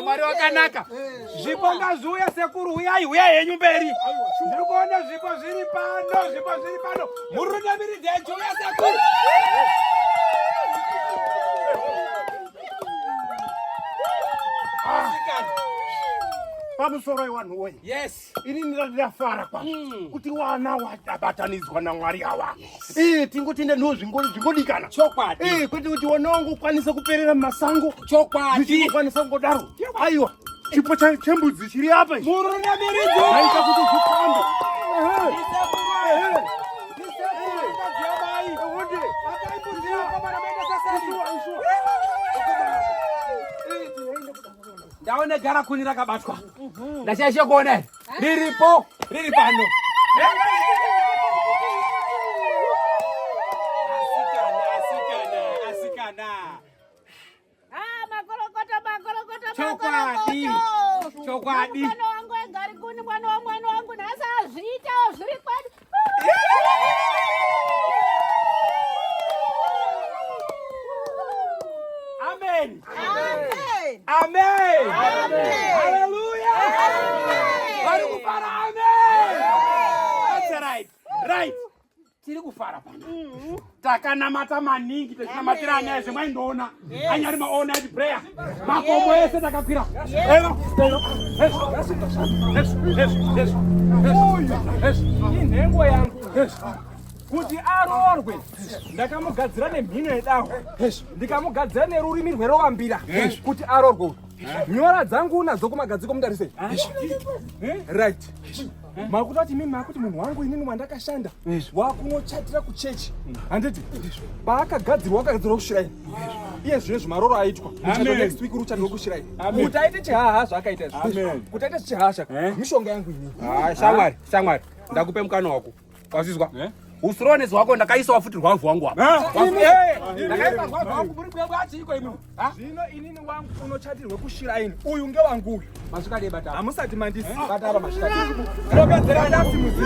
Mwari wakanaka. Zvipo ngazviuye sekuru, uyai henyu mberi. Ndiri kuona zvipo zviri pano. Muridzi uya sekuru. Pamusoro wevanhu woye. Yes. Ini ndinofara kwazvo kuti wana wabatanidzwa naMwari awa. Tingoti ndenho zvingodikana. Chokwadi. Kwete kuti wana wangu ukwanise kuperera mumasango. Chokwadi. Zvichikwanisa kungodaro. Aiwa. Chipo chembudzi chiri apa. Muridzi. Naita kuti zvikambe. Ndaone gara kuni rakabatwa. Ndashashe kuona riri pano. Asikana. Chokwadi. Mwana wangu engari kuni mwana wangu nasa azviita zviri kwadi. Amen. Amen. Amen. Amen. Hallelujah. Amen. Amen. That's right. Tiri kufara pano. Takanamata maningi, tachinamatira ana ese mwaindoona. Anyari maona ati prayer. Makomo ese takakwira. Inhengo yangu. Kuti aroorwe ndakamugadzira nemhino yedaho, ndikamugadzira nerurimi rwerowambira kuti aroorwe. Nyora dzangu unadzo kumagadziko mudarise. Right. Makutoti mimi makuti munhu wangu inini mwandakashanda wakunochatira kuchechi. Handiti paakagadzirwa kushiraini. Iye zvinezvi maroro aitwa. Next week uruchatirwa kushiraini. Kuti aite chihaha zvakaita izvi. Kuti aite chihaha mishonga yangu inini. Shamwari. Ndakupe mukana wako. Wazvizwa? Usironezi wako ndakaisawo futi rwavu wangu apa. Ndakaisa rwavu wangu muri bwati iko imwe. Zvino inini wangu unochatirwe kushiraini. Uyu ngewangu uyu. Masvikadi bata. Amusati mandisi. Bata apa masvikadi. Ndinopedzera ndasi muzi.